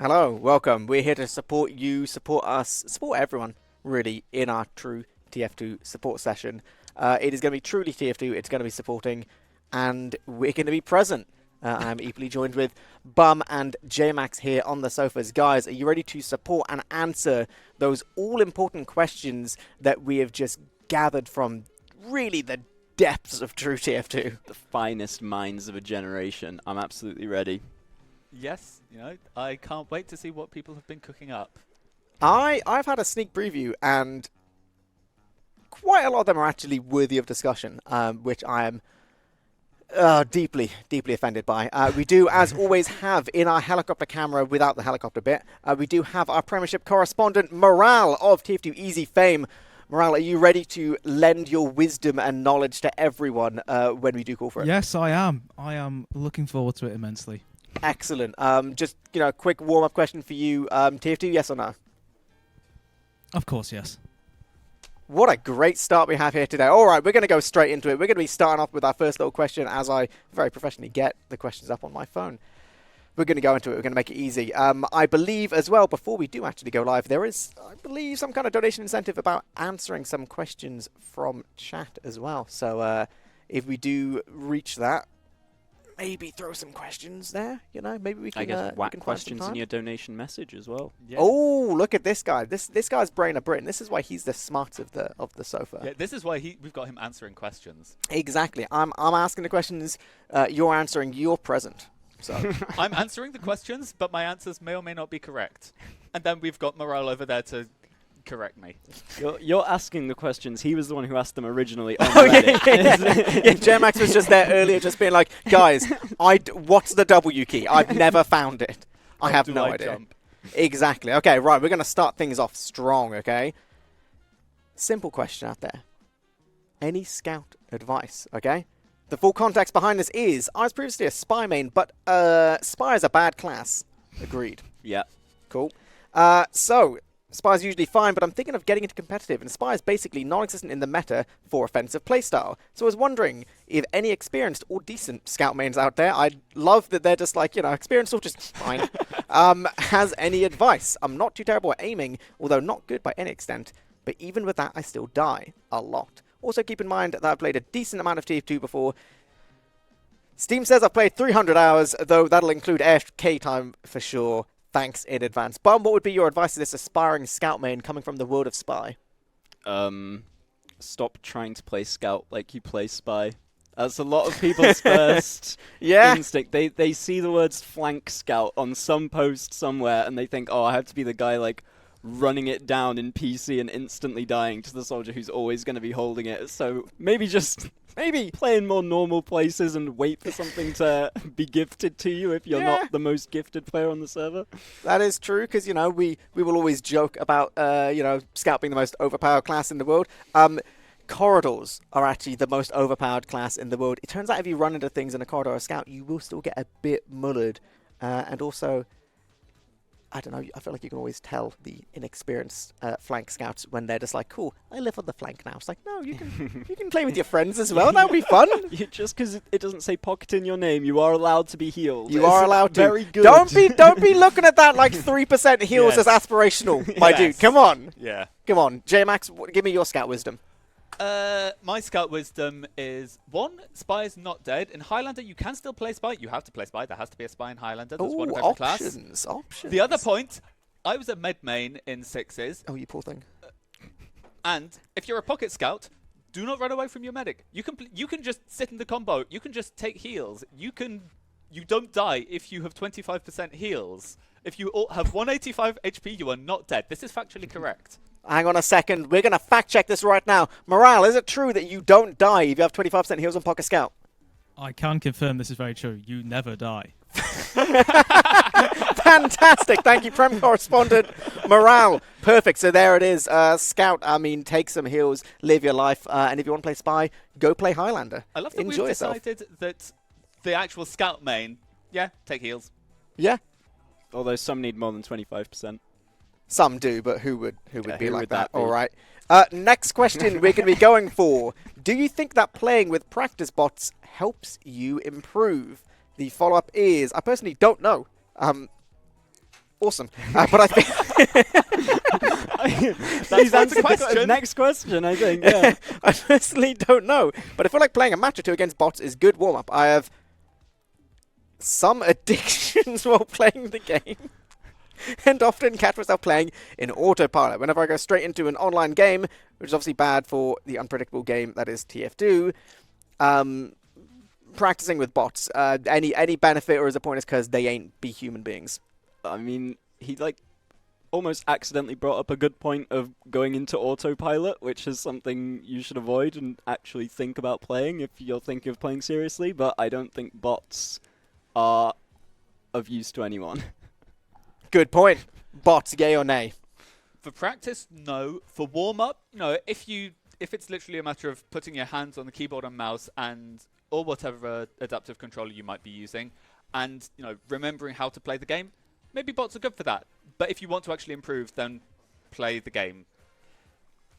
Hello, welcome. We're here to support you, support us, support everyone, really, in our true TF2 support session. It is going to be truly TF2, it's going to be supporting, and we're going to be present. I'm equally joined with Bum and JMax here on the sofas. Guys, are you ready to support and answer those all-important questions that we have just gathered from really the depths of true TF2? The finest minds of a generation. I'm absolutely ready. Yes, I can't wait to see what people have been cooking up. I've had a sneak preview, and quite a lot of them are actually worthy of discussion, which I am deeply, deeply offended by. We do, as always, have in our helicopter camera, without the helicopter bit, we do have our Premiership correspondent, Morale of TF2 Easy fame. Morale, are you ready to lend your wisdom and knowledge to everyone when we do call for it? Yes, I am. I am looking forward to it immensely. Excellent. Just, quick warm-up question for you. TF2, yes or no? Of course, yes. What a great start we have here today. All right, we're going to go straight into it. We're going to be starting off with our first little question as I very professionally get the questions up on my phone. We're going to go into it. We're going to make it easy. I believe as well, before we do actually go live, there is, I believe, some kind of donation incentive about answering some questions from chat as well. So if we do reach that, maybe throw some questions there, maybe we can. I guess whack can questions in your donation message as well. Yeah. Oh, look at this guy! This guy's brain of Britain. This is why he's the smartest of the sofa. Yeah, this is why we've got him answering questions. Exactly. I'm asking the questions. You're answering. You're present. So I'm answering the questions, but my answers may or may not be correct. And then we've got Morale over there to correct me. You're asking the questions. He was the one who asked them originally on oh yeah, Reddit. yeah. JMax was just there earlier, just being like, guys, what's the W key? I've never found it. I have no idea. Jump? Exactly. Okay, right. We're going to start things off strong, okay? Simple question out there. Any scout advice, okay? The full context behind this is, I was previously a spy main, but spy is a bad class. Agreed. Yeah. Cool. So, spy is usually fine, but I'm thinking of getting into competitive, and spy is basically non-existent in the meta for offensive playstyle. So I was wondering if any experienced or decent scout mains out there, I love that they're just like, experienced or just fine, has any advice. I'm not too terrible at aiming, although not good by any extent, but even with that, I still die a lot. Also keep in mind that I've played a decent amount of TF2 before. Steam says I've played 300 hours, though that'll include AFK time for sure. Thanks in advance. Bum, what would be your advice to this aspiring scout main coming from the world of spy? Stop trying to play scout like you play spy. That's a lot of people's first instinct. They see the words flank scout on some post somewhere and they think, oh, I have to be the guy like running it down in PC and instantly dying to the soldier who's always going to be holding it. So maybe play in more normal places and wait for something to be gifted to you if you're not the most gifted player on the server. That is true, because, we will always joke about, Scout being the most overpowered class in the world. Corridors are actually the most overpowered class in the world. It turns out if you run into things in a corridor or Scout, you will still get a bit mullered. And also, I don't know, I feel like you can always tell the inexperienced flank scouts when they're just like, cool, I live on the flank now. It's like, no, you can play with your friends as well. That'll be fun. Just because it doesn't say pocket in your name, you are allowed to be healed. You are allowed to. Very good. Don't be looking at that like 3% heals as aspirational, my dude. Come on. Yeah. Come on. JMax, give me your scout wisdom. My scout wisdom is, 1, spy is not dead. In Highlander, you can still play spy. You have to play spy. There has to be a spy in Highlander. There's one of every class. Options. The other point, I was a med main in 6s. Oh, you poor thing. And if you're a pocket scout, do not run away from your medic. You can just sit in the combo. You can just take heals. You don't die if you have 25% heals. If you have 185 HP, you are not dead. This is factually correct. Hang on a second. We're going to fact check this right now. Morale, is it true that you don't die if you have 25% heals on Pocket Scout? I can confirm this is very true. You never die. Fantastic. Thank you, Prem correspondent. Morale. Perfect. So there it is. Scout, take some heals, live your life. And if you want to play Spy, go play Highlander. I love that Enjoy we've yourself. decided that the actual scout main, take heals. Yeah. Although some need more than 25%. Some do, but who would be who like would that? that be? All right. Next question we're going to be going for. Do you think that playing with practice bots helps you improve? The follow-up is, I personally don't know. Awesome. But I think He's the answered the question. next question, I think. Yeah. I personally don't know. But I feel like playing a match or two against bots is good warm-up. I have some addictions while playing the game. And often catch myself playing in autopilot. Whenever I go straight into an online game, which is obviously bad for the unpredictable game that is TF2, practicing with bots, any benefit or is a pointless because they ain't be human beings. I mean, he almost accidentally brought up a good point of going into autopilot, which is something you should avoid and actually think about playing if you're thinking of playing seriously, but I don't think bots are of use to anyone. Good point. Bots, yay or nay? For practice, no. For warm-up, no. If it's literally a matter of putting your hands on the keyboard and mouse or whatever adaptive controller you might be using, and remembering how to play the game, maybe bots are good for that. But if you want to actually improve, then play the game.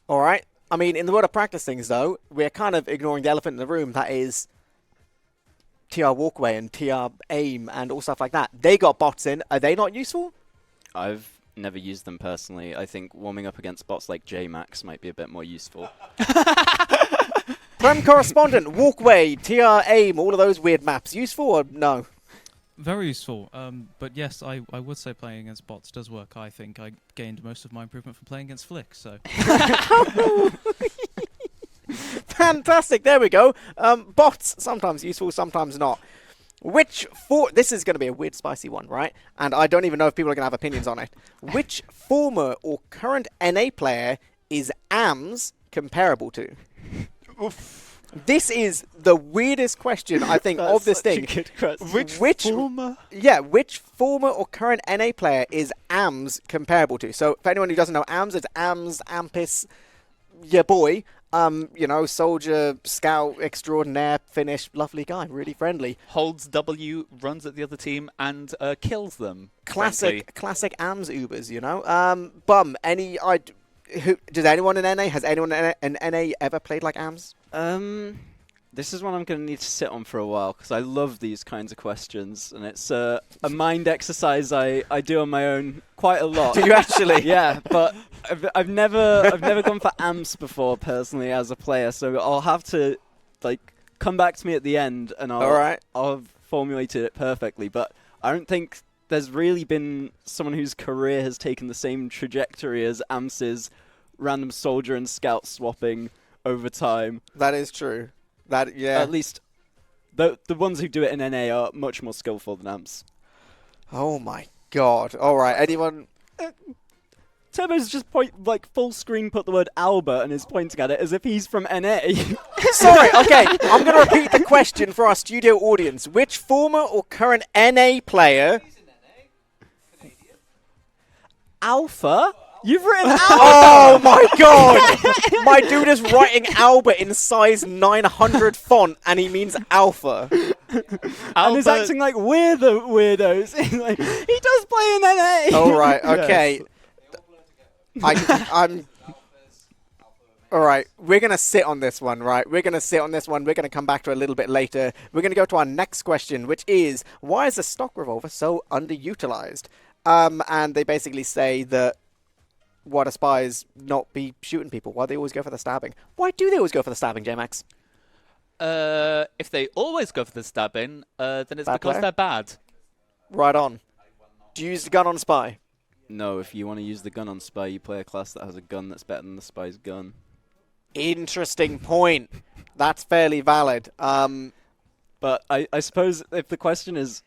All right. I mean, in the world of practice things, though, we're kind of ignoring the elephant in the room. That is TR Walkway and TR Aim and all stuff like that. They got bots in. Are they not useful? I've never used them personally. I think warming up against bots like JMax might be a bit more useful. Prem Correspondent, Walkway, TR Aim, all of those weird maps. Useful or no? Very useful. But yes, I would say playing against bots does work. I think I gained most of my improvement from playing against Flick, so... Fantastic, there we go. Bots, sometimes useful, sometimes not. This is going to be a weird, spicy one, right? And I don't even know if people are going to have opinions on it. Which former or current NA player is AMS comparable to? Oof. This is the weirdest question, I think, of this thing. Which former? Yeah, which former or current NA player is AMS comparable to? So, for anyone who doesn't know AMS, it's AMS, Ampis, your boy. Soldier, scout, extraordinaire, Finnish, lovely guy, really friendly. Holds W, runs at the other team, and kills them. Classic AMS Ubers, Bum, does anyone in NA, has anyone in NA ever played like AMS? This is one I'm going to need to sit on for a while, because I love these kinds of questions, and it's a mind exercise I do on my own quite a lot. Do you actually? Yeah, but I've never gone for AMS before personally as a player, so I'll have to come back to me at the end, and I'll formulate it perfectly. But I don't think there's really been someone whose career has taken the same trajectory as AMS's random soldier and scout swapping over time. That is true. At least the ones who do it in NA are much more skillful than AMS. Oh my god. Alright, anyone... Turbo's just full screen put the word Albert and is pointing at it as if he's from NA. Sorry, okay, I'm going to repeat the question for our studio audience. Which former or current NA player... Alpha? You've written Albert! Oh my god! My dude is writing Albert in size 900 font and he means alpha. And he's acting like we're the weirdos. He does play in NA! Alright, okay. Yes. I'm... Alright, we're going to sit on this one, right? We're going to sit on this one. We're going to come back to it a little bit later. We're going to go to our next question, which is, why is the stock revolver so underutilized? And they basically say that why do spies not be shooting people? Why do they always go for the stabbing? Why do they always go for the stabbing, J-Max? If they always go for the stabbing, then it's Bad because player? they're bad. Right on. Do you use the gun on spy? No, if you want to use the gun on spy, you play a class that has a gun that's better than the spy's gun. Interesting point. That's fairly valid. But I suppose if the question is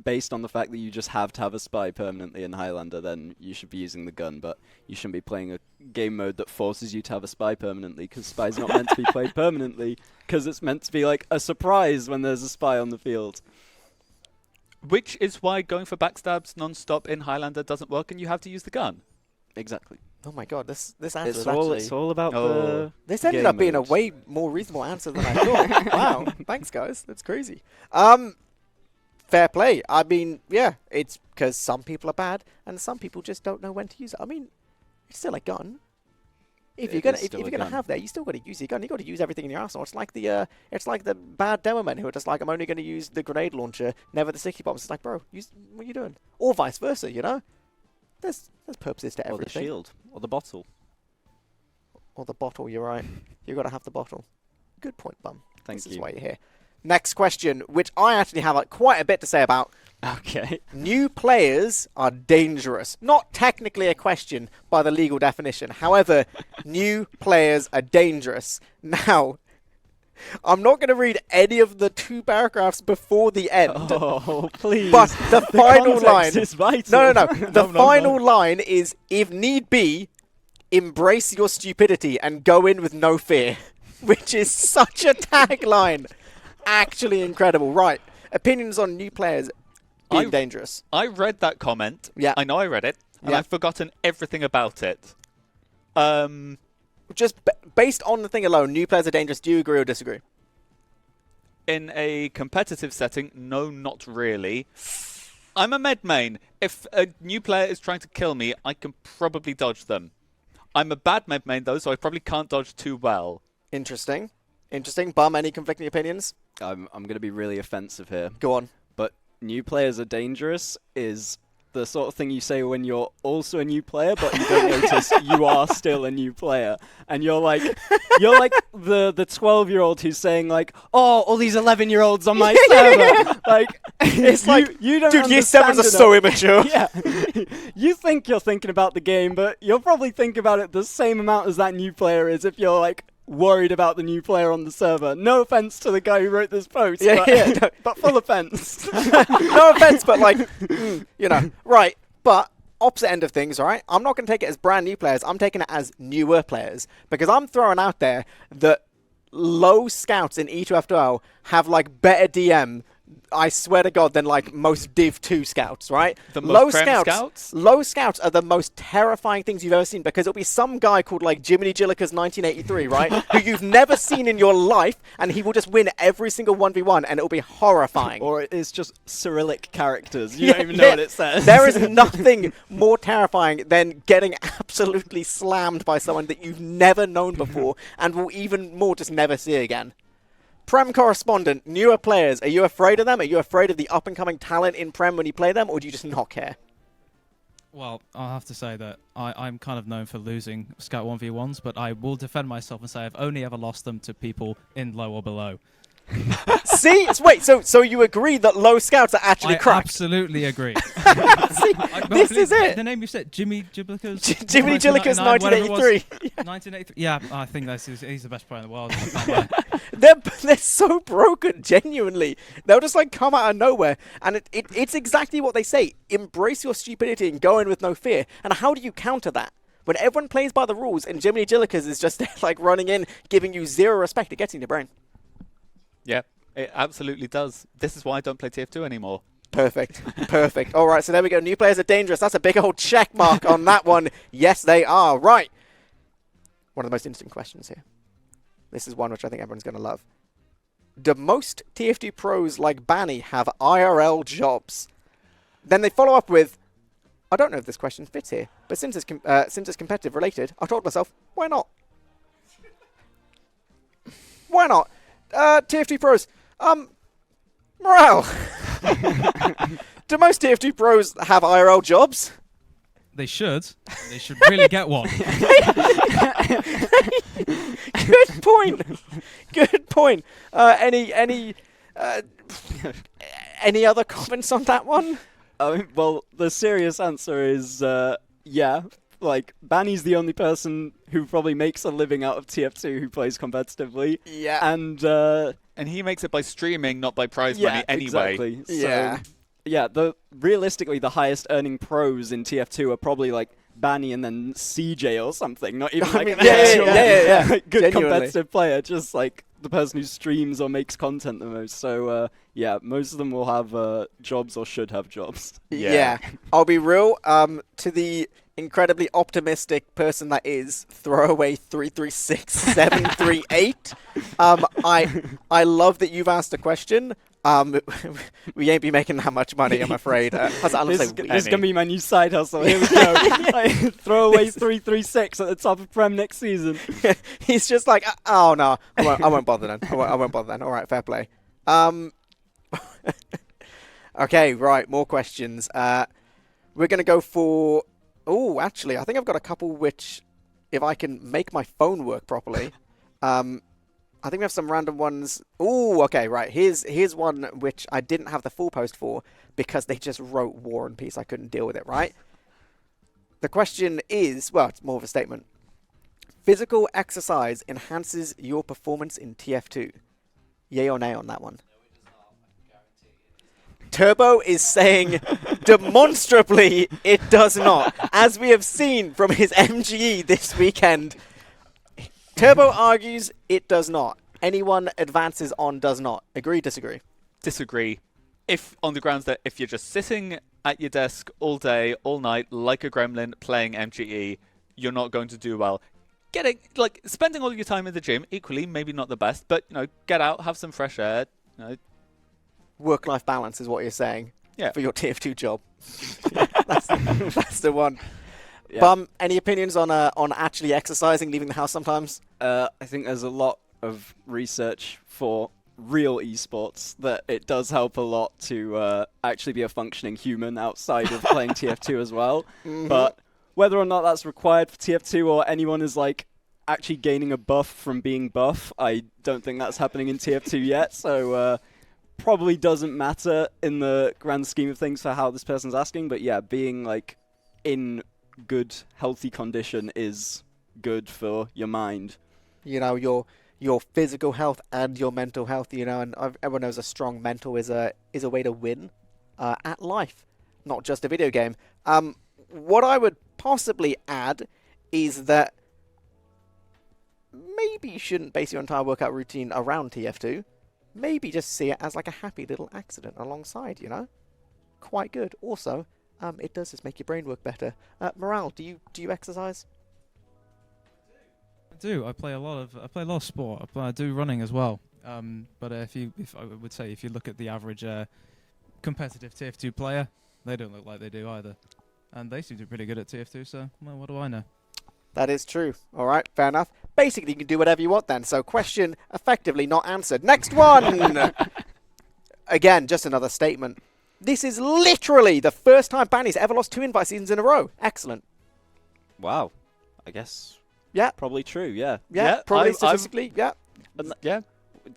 based on the fact that you just have to have a spy permanently in Highlander, then you should be using the gun, but you shouldn't be playing a game mode that forces you to have a spy permanently, because spy's not meant to be played permanently, because it's meant to be a surprise when there's a spy on the field. Which is why going for backstabs non-stop in Highlander doesn't work and you have to use the gun. Exactly. Oh my god, this answer is It's all about the This ended game up being a modes. way more reasonable answer than I thought. Wow, thanks guys, that's crazy. Fair play. I mean, yeah, it's because some people are bad and some people just don't know when to use it. I mean, it's still a gun. If you're gonna have that, you still got to use your gun. You got to use everything in your arsenal. It's like the bad demomen who are just I'm only going to use the grenade launcher, never the sticky bombs. It's like, bro, what are you doing? Or vice versa, there's purposes to Or the everything. shield. Or the bottle. Or the bottle, you're right. You got to have the bottle. Good point, Bum. Thank This you. is why you're here. Next question, which I actually have quite a bit to say about. Okay. New players are dangerous. Not technically a question by the legal definition. However, new players are dangerous. Now, I'm not going to read any of the 2 paragraphs before the end. Oh, please. But the final context line is vital. No. The final line is, if need be, embrace your stupidity and go in with no fear. Which is such a tagline. Actually incredible. Right. Opinions on new players being dangerous. I read that comment. Yeah. I know I read it, and Yeah. I've forgotten everything about it. Just based on the thing alone, new players are dangerous. Do you agree or disagree? In a competitive setting, no, not really. I'm a med main. If a new player is trying to kill me, I can probably dodge them. I'm a bad med main, though, so I probably can't dodge too well. Interesting. Bum, any conflicting opinions? I'm going to be really offensive here. Go on. But new players are dangerous is the sort of thing you say when you're also a new player, but you don't notice you are still a new player. And you're like the 12-year-old who's saying like, oh, all these 11-year-olds on my server. Like, It's like, you don't dude, year understand 7s are enough. so immature. Yeah. You think you're thinking about the game, but you'll probably think about it the same amount as that new player is if you're like worried about the new player on the server. No offense to the guy who wrote this post, but full offense. No offense, but like, right. But opposite end of things, all right? I'm not going to take it as brand new players. I'm taking it as newer players because I'm throwing out there that low scouts in E2F2L have like better DM, I swear to God, than like most Div 2 scouts, right? The most scouts? Low scouts are the most terrifying things you've ever seen because it'll be some guy called like Jiminy Jilliker's 1983, right? Who you've never seen in your life, and he will just win every single 1v1 and it'll be horrifying. Or it's just Cyrillic characters. You don't even know what it says. There is nothing more terrifying than getting absolutely slammed by someone that you've never known before and will even more just never see again. Prem correspondent, newer players, are you afraid of them? Are you afraid of the up-and-coming talent in Prem when you play them, or do you just not care? Well, I'll have to say that I'm kind of known for losing Scout 1v1s, but I will defend myself and say I've only ever lost them to people in low or below. See? Wait, so you agree that low scouts are actually I cracked? absolutely agree. See, this is it. The name you said, Jimmy Jilliker's... Jiminy Jilliker's 1983. 1983. Yeah, I think he's the best player in the world. I can't lie. They're so broken, genuinely. They'll just like come out of nowhere, and it's exactly what they say. Embrace your stupidity and go in with no fear. And how do you counter that? When everyone plays by the rules and Jiminy Jilliker's is just like running in, giving you zero respect, it gets in your brain. Yeah, it absolutely does. This is why I don't play TF2 anymore. Perfect. Perfect. All right, so there we go. New players are dangerous. That's a big old check mark on that one. Yes, they are. Right. One of the most interesting questions here. This is one which I think everyone's going to love. Do most TF2 pros like Banny have IRL jobs? Then they follow up with, I don't know if this question fits here, but since it's competitive related, I told myself, why not? Why not? TF2 pros. Morale. Do most TF2 pros have IRL jobs? They should. They should really get one. Good point. Good point. Any other comments on that one? Well, the serious answer is yeah. Like, Banny's the only person who probably makes a living out of TF2 who plays competitively. Yeah. And he makes it by streaming, not by prize money anyway. Exactly. Yeah. So, yeah, realistically, the highest earning pros in TF2 are probably like Banny and then CJ or something. Not even like an actual yeah. good competitive player, just like the person who streams or makes content the most. So, yeah, most of them will have jobs or should have jobs. Yeah. I'll be real. To the incredibly optimistic person that is throwaway 336738. I love that you've asked a question. We ain't be making that much money, I'm afraid. This is going to be my new side hustle. Here we go. Throwaway 336 at the top of Prem next season. He's just like, oh no, I won't bother then. I won't bother then. All right, fair play. Okay, right, more questions. We're going to go for Oh, actually, I think I've got a couple which, if I can make my phone work properly, I think we have some random ones. Oh, okay, right. Here's one which I didn't have the full post for because they just wrote War and Peace. I couldn't deal with it, right? The question is, well, it's more of a statement. Physical exercise enhances your performance in TF2. Yay or nay on that one? Turbo is saying demonstrably it does not. As we have seen from his MGE this weekend, Turbo argues it does not. Anyone advances on does not. Agree, disagree? Disagree. If on the grounds that if you're just sitting at your desk all day, all night, like a gremlin playing MGE, you're not going to do well. Spending all your time in the gym, equally, maybe not the best, but, get out, have some fresh air. Work-life balance is what you're saying. Yeah. For your TF2 job. that's the one. Yeah. Bum, any opinions on actually exercising, leaving the house sometimes? I think there's a lot of research for real esports that it does help a lot to actually be a functioning human outside of playing TF2 as well. Mm-hmm. But whether or not that's required for TF2 or anyone is actually gaining a buff from being buff, I don't think that's happening in TF2 yet. So probably doesn't matter in the grand scheme of things for how this person's asking. But yeah, being in good, healthy condition is good for your mind. Your physical health and your mental health, and everyone knows a strong mental is a way to win at life, not just a video game. What I would possibly add is that maybe you shouldn't base your entire workout routine around TF2. Maybe just see it as like a happy little accident alongside, Quite good. Also, it does just make your brain work better. Morale, do you exercise? I do. I play a lot of sport. I do running as well. But if I would say if you look at the average competitive TF2 player, they don't look like they do either, and they seem to be pretty good at TF2. So, well, what do I know? That is true. All right, fair enough. Basically, you can do whatever you want then. So, question effectively not answered. Next one. Again, just another statement. This is literally the first time Banny's ever lost 2 invite seasons in a row. Excellent. Wow. I guess. Yeah. Probably true, yeah. Yeah, probably statistically, yeah. Yeah.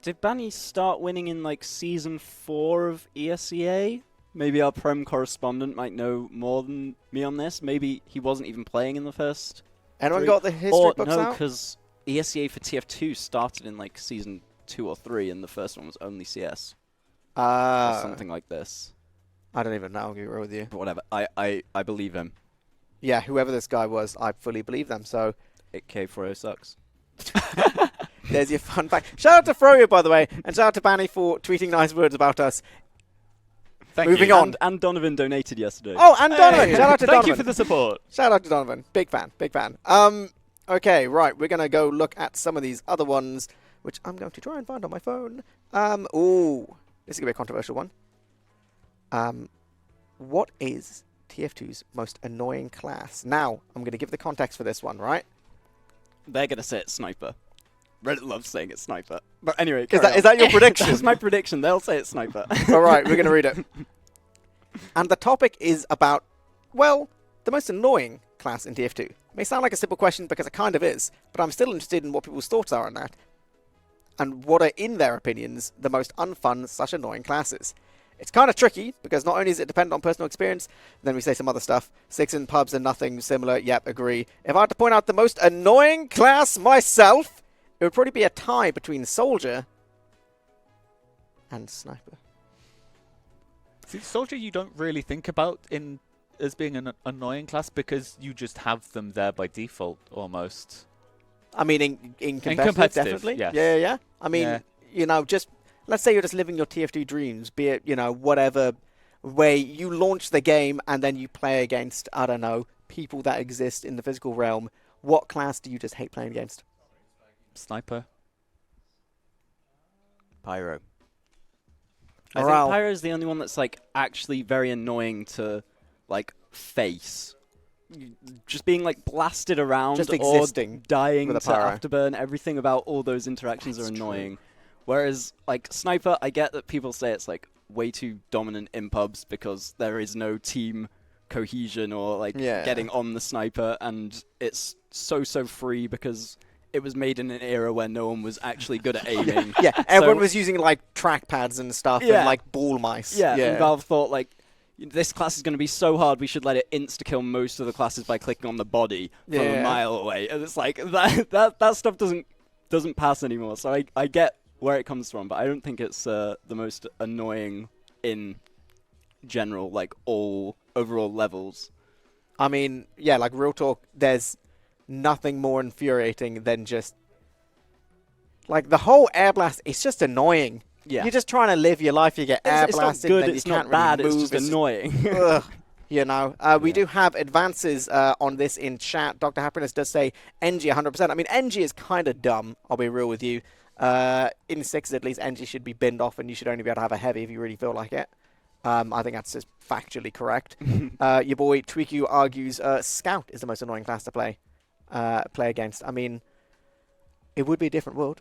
Did Banny start winning in season 4 of ESEA? Maybe our Prem correspondent might know more than me on this. Maybe he wasn't even playing in the first. Anyone 3? got the history books no, out? because ESEA for TF2 started in season 2 or 3, and the first one was only CS. Or something like this. I don't even know. I'll be real with you. But whatever. I believe him. Yeah, whoever this guy was, I fully believe them. So K4O sucks. there's your fun fact. Shout out to Froyo, by the way, and shout out to Banny for tweeting nice words about us. Moving on. And Donovan donated yesterday. Oh, and Donovan. Shout out to Donovan. Thank you for the support. Shout out to Donovan. Big fan. Big fan. Okay, right. We're going to go look at some of these other ones, which I'm going to try and find on my phone. Ooh. This is going to be a controversial one. What is TF2's most annoying class? Now, I'm going to give the context for this one, right? They're going to say it's Sniper. Reddit loves saying it's Sniper. But anyway, Is that your prediction? That's my prediction. They'll say it's Sniper. All right, we're going to read it. And the topic is about, well, the most annoying class in TF2. It may sound like a simple question because it kind of is, but I'm still interested in what people's thoughts are on that. And what are, in their opinions, the most unfun/annoying classes. It's kind of tricky, because not only is it dependent on personal experience, then we say some other stuff. 6 in pubs and nothing similar, yep, agree. If I had to point out the most annoying class myself, it would probably be a tie between Soldier and Sniper. See, Soldier you don't really think about as being an annoying class because you just have them there by default, almost. I mean, in competitive, definitely. Yes. Yeah. I mean, just... Let's say you're just living your TF2 dreams, be it, whatever way you launch the game and then you play against, I don't know, people that exist in the physical realm. What class do you just hate playing against? Sniper. Pyro. Morale. I think Pyro's the only one that's actually very annoying to face. Just being blasted around Just or existing dying with a to pyro. afterburn, everything about all those interactions are annoying. True. Whereas, Sniper, I get that people say it's, way too dominant in pubs because there is no team cohesion or like getting on the sniper, and it's so free because it was made in an era where no one was actually good at aiming. Everyone was using like trackpads and stuff and like ball mice. And Valve thought like, this class is going to be so hard, we should let it insta-kill most of the classes by clicking on the body from a mile away. And it's like, that stuff doesn't pass anymore. So I get where it comes from, but I don't think it's the most annoying in general, like all overall levels. I mean, like real talk, there's nothing more infuriating than just like the whole air blast. It's just annoying. You're just trying to live your life. You get air blasted. It's not good. Then It's you not can't bad. Really move. It's just annoying. You know, we do have advances on this in chat. Dr. Happiness does say NG 100%. I mean, NG is kind of dumb. I'll be real with you. In 6 at least, NG should be binned off, and you should only be able to have a heavy if you really feel like it. I think that's just factually correct. Your boy Tweaku argues Scout is the most annoying class to play against. I mean, it would be a different world.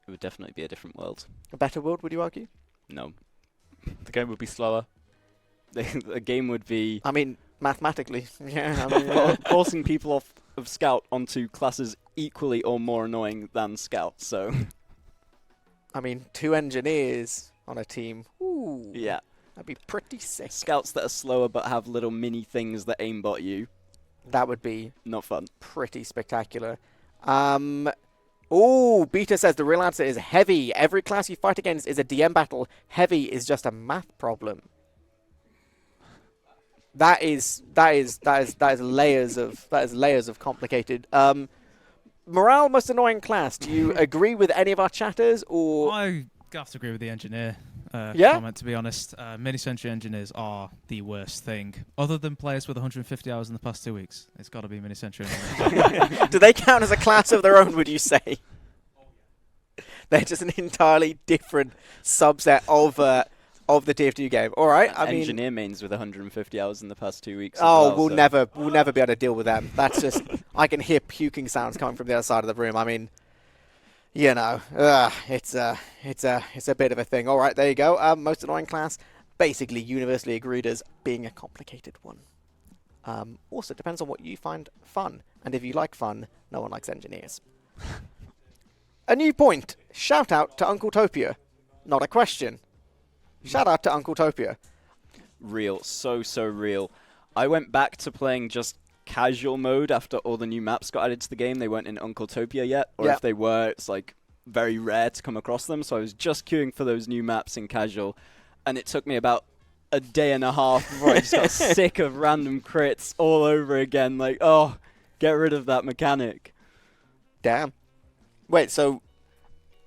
It would definitely be a different world. A better world, would you argue? No. The game would be slower. The game would be... I mean, mathematically. I mean, forcing people off of Scout onto classes equally or more annoying than Scout, so... I mean, 2 engineers on a team. Ooh. Yeah. That'd be pretty sick. Scouts that are slower but have little mini things that aimbot you. That would be... not fun. Pretty spectacular. Oh, Beta says the real answer is heavy. Every class you fight against is a DM battle. Heavy is just a math problem. That is layers of complicated. Morale most annoying class. Do you agree with any of our chatters, or I have to agree with the engineer comment, to be honest. Mini-century engineers are the worst thing. Other than players with 150 hours in the past 2 weeks, it's got to be mini-century engineers. Do they count as a class of their own, would you say? They're just an entirely different subset of the TF2 game. All right, I mean, engineer mains with 150 hours in the past 2 weeks. We'll never be able to deal with them. That's just I can hear puking sounds coming from the other side of the room. I mean, you know, it's a bit of a thing. All right, there you go. Most annoying class, basically universally agreed as being a complicated one. Also depends on what you find fun, and if you like fun, no one likes engineers. A new point. Shout out to Uncle Topia. Not a question. Shout out to Uncle Topia. Real, so real. I went back to playing just casual mode after all the new maps got added to the game. They weren't in Uncle Topia yet, or if they were, it's like very rare to come across them. So I was just queuing for those new maps in casual, and it took me about a day and a half before I just got sick of random crits all over again. Like, oh, get rid of that mechanic. Damn. Wait, so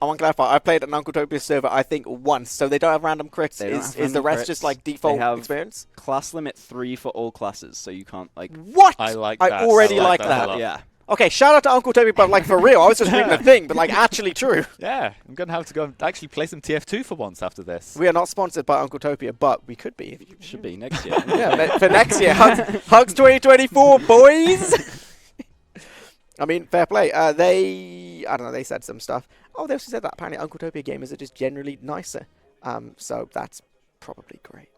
I want to clarify. I played an Uncle Topia server, I think, once. So they don't have random crits. Is the rest just like default experience? Class limit 3 for all classes, so you can't like. What? I like that. I already like that. Yeah. Okay, shout out to Uncle Topia, but like for real, I was just reading the thing, but like actually true. Yeah, I'm gonna have to go and actually play some TF2 for once after this. We are not sponsored by Uncle Topia, but we could be. If you should be next year. Yeah, for next year, Hugs 2024, boys. I mean, fair play. I don't know, they said some stuff. Oh, they also said that apparently Uncle Topia gamers are just generally nicer. So that's probably great.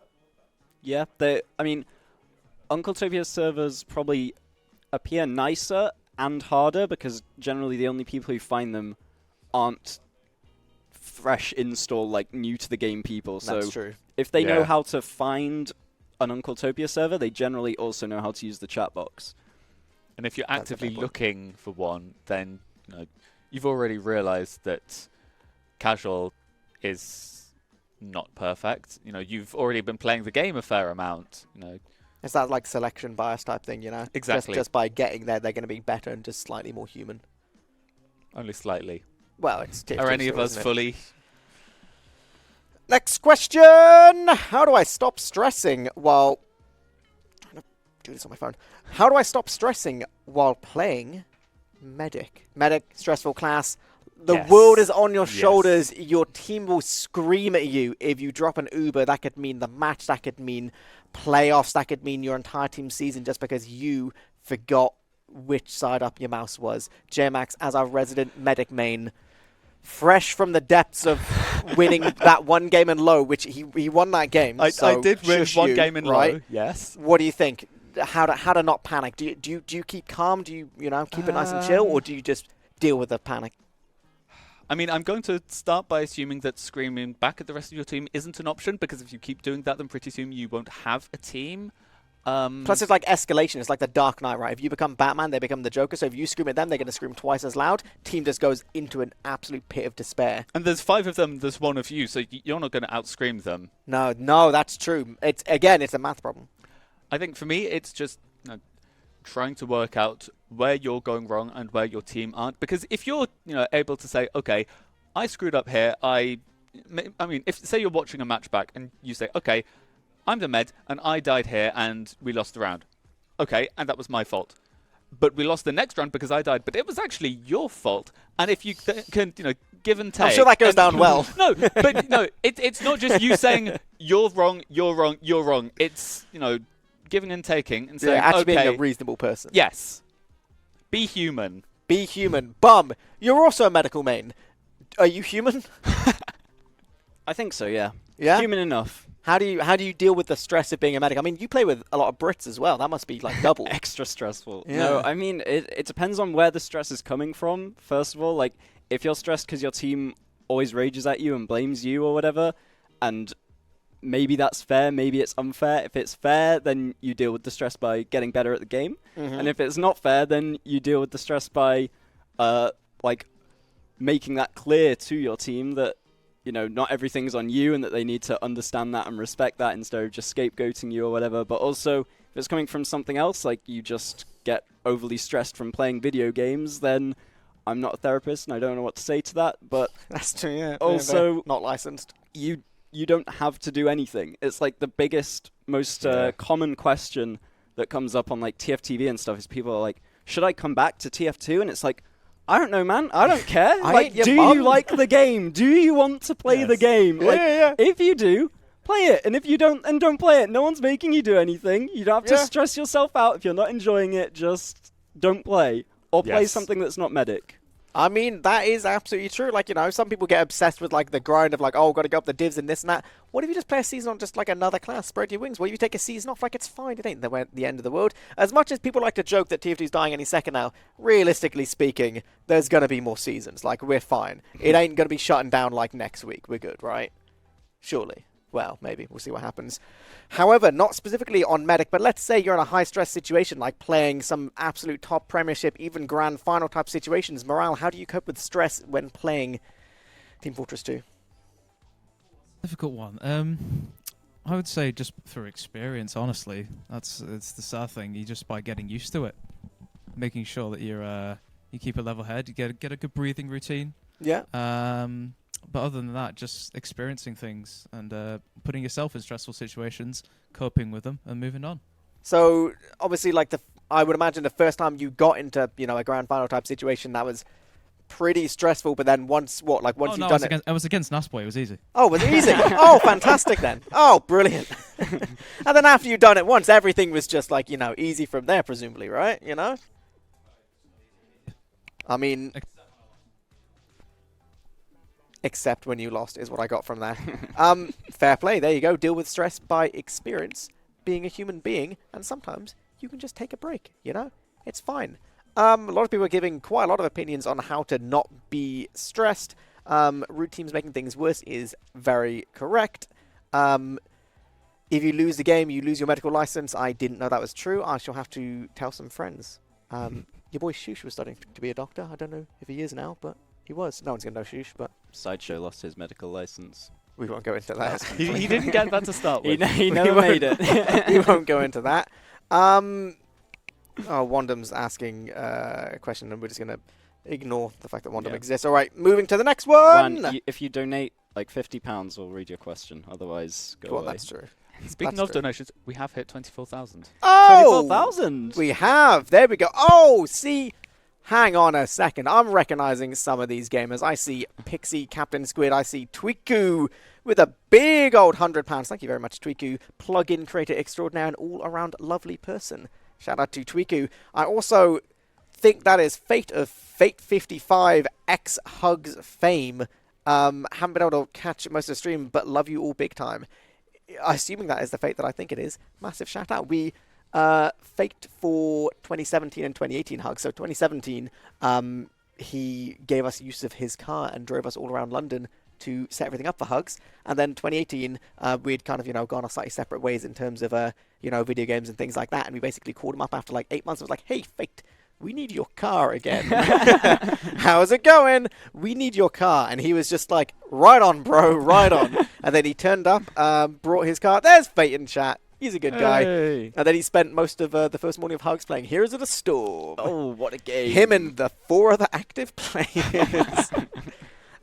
Yeah, I mean, Uncle Topia's servers probably appear nicer and harder because generally the only people who find them aren't fresh install, like new to the game people. So that's true. If they know how to find an Uncle Topia server, they generally also know how to use the chat box. And if you're actively looking for one, then you've already realized that casual is not perfect. You've already been playing the game a fair amount. It's that like selection bias type thing, Exactly. Just by getting there, they're going to be better and just slightly more human. Only slightly. Well, it's Are any of us fully? Next question. How do I stop stressing while... I'm trying to do this on my phone. How do I stop stressing while playing Medic? Medic, stressful class. The world is on your shoulders. Your team will scream at you. If you drop an Uber, that could mean the match. That could mean playoffs. That could mean your entire team season just because you forgot which side up your mouse was. JMax, as our resident Medic main, fresh from the depths of winning that one game in low, which he won that game. I so did win shush one you, game in right? low, yes. What do you think? How to not panic? Do you keep calm? Do you keep it nice and chill, or do you just deal with the panic? I mean, I'm going to start by assuming that screaming back at the rest of your team isn't an option, because if you keep doing that, then pretty soon you won't have a team. Plus, it's like escalation. It's like the Dark Knight, right? If you become Batman, they become the Joker. So if you scream at them, they're going to scream twice as loud. Team just goes into an absolute pit of despair. And there's 5 of them, there's 1 of you, so you're not going to outscream them. No, that's true. It's a math problem. I think for me, it's just trying to work out where you're going wrong and where your team aren't. Because if you're able to say, okay, I screwed up here. I mean, if say you're watching a match back and you say, okay, I'm the med and I died here and we lost the round. Okay, and that was my fault. But we lost the next round because I died. But it was actually your fault. And if you can, give and take. I'm sure that goes down well. No, but it's not just you saying you're wrong, you're wrong, you're wrong. It's giving and taking and saying, actually okay, being a reasonable person. yes, be human. Be human. Bum, you're also a medical main. Are you human? I think so, yeah. Yeah? Human enough. How do you deal with the stress of being a medic? I mean, you play with a lot of Brits as well. That must be like double. Extra stressful. Yeah. No, I mean, it depends on where the stress is coming from, first of all. Like, if you're stressed because your team always rages at you and blames you or whatever, and maybe that's fair, maybe it's unfair. If it's fair, then you deal with the stress by getting better at the game. Mm-hmm. And if it's not fair, then you deal with the stress by, making that clear to your team that, not everything's on you and that they need to understand that and respect that instead of just scapegoating you or whatever. But also, if it's coming from something else, like you just get overly stressed from playing video games, then I'm not a therapist and I don't know what to say to that. But That's true, yeah. also, not licensed. you don't have to do anything. It's like the biggest, most common question that comes up on like TFTV and stuff is people are like, should I come back to TF2? And it's like, I don't know, man. I don't care. Do you like the game? Do you want to play the game? Yeah. If you do, play it. And if you don't, and don't play it. No one's making you do anything. You don't have to stress yourself out. If you're not enjoying it, just don't play. Or play something that's not medic. I mean, that is absolutely true. Like, some people get obsessed with, like, the grind of, like, oh, got to go up the divs and this and that. What if you just play a season on just, like, another class? Spread your wings. What if you take a season off? Like, it's fine. It ain't the end of the world. As much as people like to joke that TF2's dying any second now, realistically speaking, there's going to be more seasons. Like, we're fine. It ain't going to be shutting down, like, next week. We're good, right? Surely. Well, maybe. We'll see what happens. However, not specifically on Medic, but let's say you're in a high-stress situation, like playing some absolute top Premiership, even Grand Final type situations. Morale, how do you cope with stress when playing Team Fortress 2? Difficult one. I would say just for experience, honestly. It's the sad thing. You just by getting used to it, making sure that you keep a level head, you get a good breathing routine. Yeah. But other than that, just experiencing things and putting yourself in stressful situations, coping with them, and moving on. So obviously, like I would imagine the first time you got into a Grand Final type situation, that was pretty stressful. But then once you've done it, I was against Nasboy. It was easy. Oh, was it easy? Oh, fantastic then. Oh, brilliant. And then after you've done it once, everything was just like easy from there, presumably, right? I mean. Except when you lost is what I got from that. Fair play. There you go. Deal with stress by experience, being a human being, and sometimes you can just take a break, It's fine. A lot of people are giving quite a lot of opinions on how to not be stressed. Root teams making things worse is very correct. If you lose the game, you lose your medical license. I didn't know that was true. I shall have to tell some friends. Your boy Shush was studying to be a doctor. I don't know if he is now, but he was. No one's going to know Shush, but... Sideshow lost his medical license. We won't go into that. He didn't get that to start with. He never made it. We won't go into that. Wandam's asking a question, and we're just going to ignore the fact that Wandam exists. All right, moving to the next one. If you donate like £50, we'll read your question. Otherwise, go away. That's true. Speaking of donations, we have hit 24,000. Oh! 24,000! We have. There we go. Oh, see... Hang on a second. I'm recognizing some of these gamers. I see Pixie, Captain Squid. I see Twiku with a big old £100. Thank you very much, Twiku. Plug-in creator extraordinaire and all-around lovely person. Shout out to Twiku. I also think that is Fate of Fate55 X Hugs fame. Haven't been able to catch most of the stream, but love you all big time. Assuming that is the Fate that I think it is. Massive shout out. We faked for 2017 and 2018 Hugs. So 2017, he gave us use of his car and drove us all around London to set everything up for Hugs. And then 2018, we'd kind of, gone our slightly separate ways in terms of, video games and things like that. And we basically called him up after like 8 months and was like, hey, Fate, we need your car again. How's it going? We need your car. And he was just like, right on, bro, right on. And then he turned up, brought his car. There's Fate in chat. He's a good guy. Hey. And then he spent most of the first morning of Hugs playing Heroes of the Storm. Oh, what a game. Him and the 4 other active players.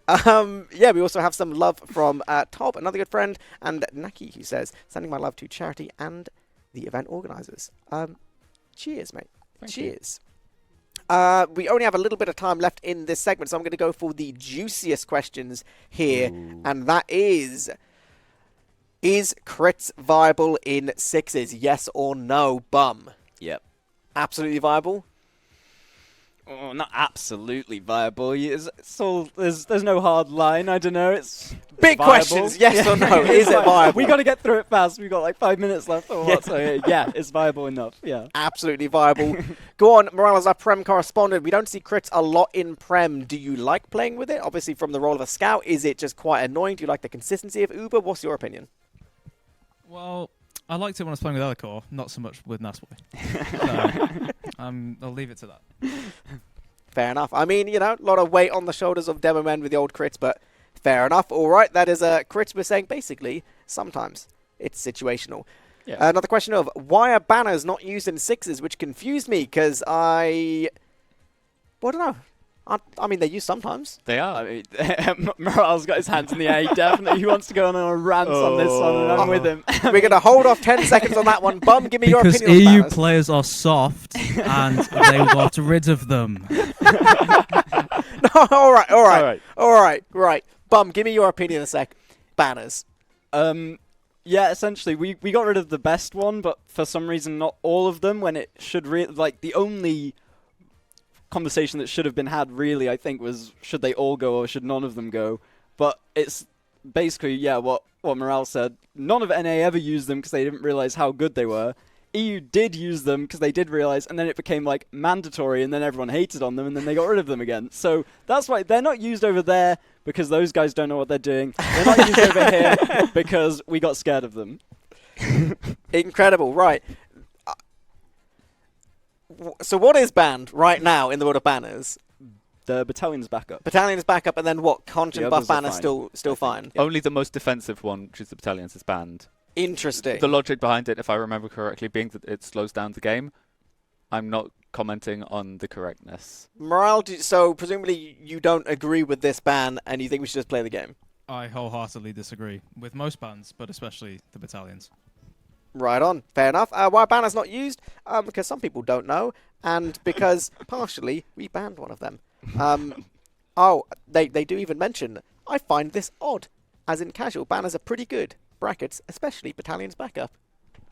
We also have some love from Tob, another good friend, and Naki, who says, sending my love to charity and the event organisers. Cheers, mate. Cheers. We only have a little bit of time left in this segment, so I'm going to go for the juiciest questions here. Ooh. And that is crits viable in sixes? Yes or no? Bum. Yep. Absolutely viable? Oh, not absolutely viable. There's no hard line. I don't know. It's big viable. Questions. Yes or no? Is it viable? We got to get through it fast. We got like 5 minutes left or what? So yeah, it's viable enough. Yeah. Absolutely viable. Go on, Morales, our Prem correspondent. We don't see crits a lot in Prem. Do you like playing with it? Obviously, from the role of a scout, is it just quite annoying? Do you like the consistency of Uber? What's your opinion? Well, I liked it when I was playing with Elcor, not so much with Nasway. I'll leave it to that. Fair enough. I mean, a lot of weight on the shoulders of demoman with the old crits, but fair enough. All right, that is crits we're saying basically sometimes it's situational. Yeah. Another question of why are banners not used in sixes, which confused me because I don't know. I mean, they're used sometimes. They are. I mean, Morale's got his hands in the air. He wants to go on a rant on this one, and I'm with him. We're going to hold off 10 seconds on that one. Bum, give me your opinion Because on EU banners. players are soft, and they got rid of them. No, all right. Bum, give me your opinion in a sec. Banners. Yeah, essentially, we got rid of the best one, but for some reason not all of them, when it should the only conversation that should have been had really, I think, was should they all go or should none of them go. But it's basically, what Morale said. None of NA ever used them because they didn't realize how good they were. EU did use them because they did realize, and then it became like mandatory, and then everyone hated on them, and then they got rid of them again. So that's why they're not used over there because those guys don't know what they're doing. They're not used over here because we got scared of them. Incredible, right. So what is banned right now in the world of banners? The battalion's backup. Battalion's backup, and then what? Conch and buff banners still fine. Yeah. Only the most defensive one, which is the battalions, is banned. Interesting. The logic behind it, if I remember correctly, being that it slows down the game. I'm not commenting on the correctness. Morale, so presumably you don't agree with this ban, and you think we should just play the game? I wholeheartedly disagree with most bans, but especially the battalions. Right on. Fair enough. Why banner's not used? Because some people don't know, and because partially we banned one of them. They do even mention, I find this odd. As in casual, banners are pretty good. Brackets, especially battalions backup.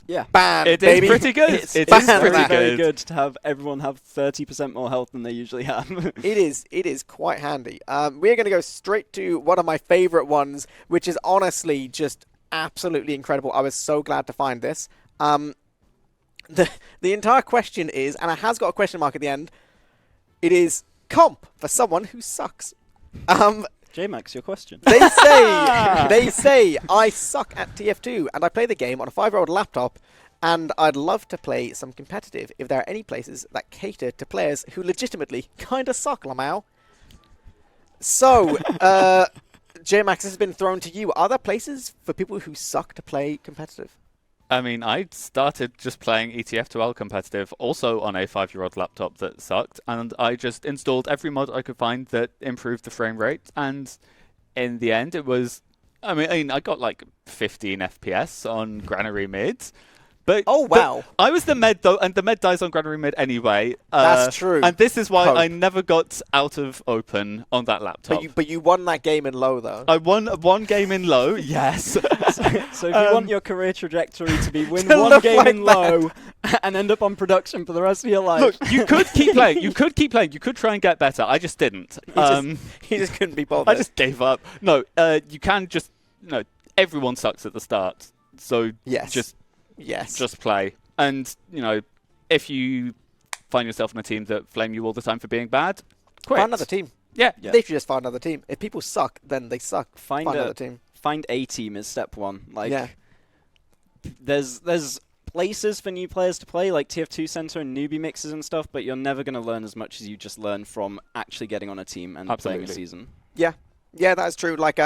Yeah. Ban, it baby. Is pretty good. It's it ban is pretty very good to have everyone have 30% more health than they usually have. It is quite handy. We're going to go straight to one of my favorite ones, which is honestly just absolutely incredible. I was so glad to find this. The entire question is, and it has got a question mark at the end, it is comp for someone who sucks. J-Max, your question. They say I suck at TF2 and I play the game on a 5-year-old laptop and I'd love to play some competitive if there are any places that cater to players who legitimately kinda suck, Lamau. So, J-Max, this has been thrown to you. Are there places for people who suck to play competitive? I mean, I started just playing ETF2L competitive, also on a 5-year-old laptop that sucked, and I just installed every mod I could find that improved the frame rate, and in the end it was, I got like 15 FPS on Granary mid, But Oh, wow. I was the med though, and the med dies on Granary mid anyway. That's true. And this is why Hope. I never got out of open on that laptop. But you won that game in low, though. I won one game in low, yes. So if you want your career trajectory to be win To one look game like in low and end up on production for the rest of your life. Look, you could keep playing. You could keep playing. You could try and get better. I just didn't. He just couldn't be bothered. I just gave up. No, you can just. No, everyone sucks at the start. So Yes. just play. And if you find yourself in a team that flame you all the time for being bad, quit. Find another team. Yeah. They should just find another team. If people suck, then they suck. Find another team. Find a team is step one. Like, Yeah. there's places for new players to play, like TF2 Center and newbie mixes and stuff, but you're never going to learn as much as you just learn from actually getting on a team and playing a season. Yeah, that's true. Like,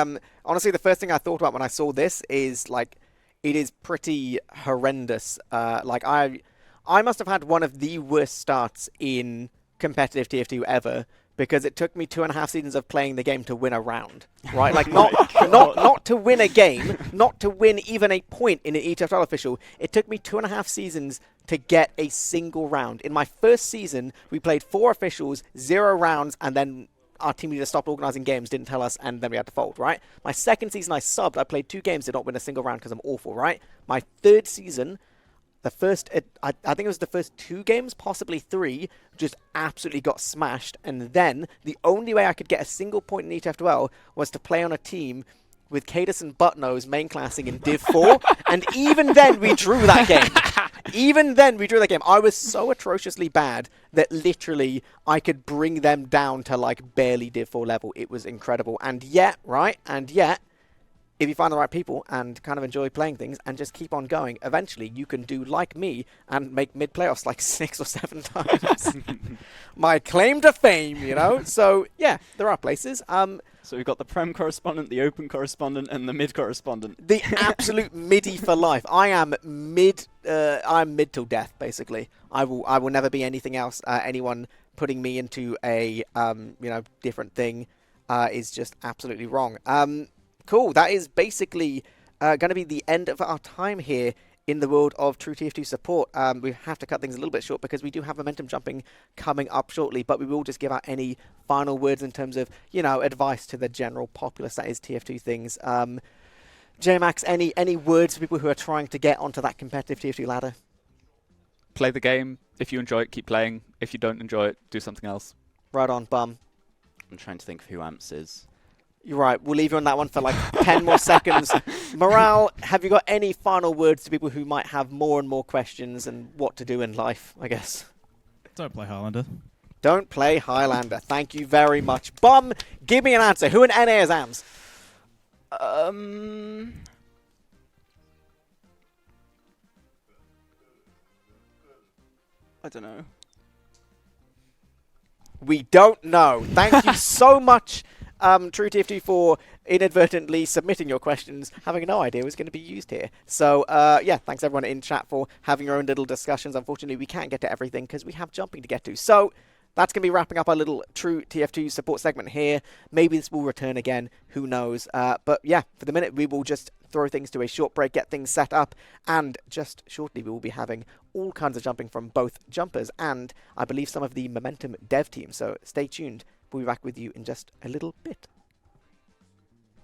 honestly, the first thing I thought about when I saw this is, like, it is pretty horrendous. Like, I must have had one of the worst starts in competitive TF2 ever, because it took me 2.5 seasons of playing the game to win a round, right? Like, not to win a game, not to win even a point in an ETFL official. It took me 2.5 seasons to get a single round. In my first season, we played 4 officials, 0 rounds, and then our team leader stopped organising games, didn't tell us, and then we had to fold, right? My second season, I subbed. I played 2 games, did not win a single round because I'm awful, right? My third season, I think it was the first 2 games, possibly 3, just absolutely got smashed. And then the only way I could get a single point in ETF12 was to play on a team with Cadus and Buttnose main classing in Div 4. And even then, we drew that game. I was so atrociously bad that literally I could bring them down to like barely Div 4 level. It was incredible. And yet, if you find the right people and kind of enjoy playing things and just keep on going, eventually you can do like me and make mid-playoffs like 6 or 7 times. My claim to fame, So, yeah, there are places. So we've got the Prem correspondent, the Open correspondent, and the Mid correspondent. The absolute midi for life. I'm mid till death, basically. I will never be anything else. Anyone putting me into a different thing is just absolutely wrong. Cool. That is basically going to be the end of our time here in the world of truetf2 support. We have to cut things a little bit short because we do have momentum jumping coming up shortly, but we will just give out any final words in terms of, advice to the general populace that is TF2 things. J-Max, any words for people who are trying to get onto that competitive TF2 ladder? Play the game. If you enjoy it, keep playing. If you don't enjoy it, do something else. Right on, bum. I'm trying to think of who Amps is. You're right. We'll leave you on that one for like 10 more seconds. Morale, have you got any final words to people who might have more and more questions and what to do in life, I guess? Don't play Highlander. Don't play Highlander. Thank you very much. Bum, give me an answer. Who in NA is AMS? I don't know. We don't know. Thank you so much, truetf2, for inadvertently submitting your questions, having no idea was going to be used here. So, thanks everyone in chat for having your own little discussions. Unfortunately, we can't get to everything because we have jumping to get to. So, that's going to be wrapping up our little truetf2 support segment here. Maybe this will return again. Who knows? But yeah, for the minute, we will just throw things to a short break, get things set up, and just shortly we will be having all kinds of jumping from both jumpers and I believe some of the Momentum dev team. So stay tuned. We'll be back with you in just a little bit.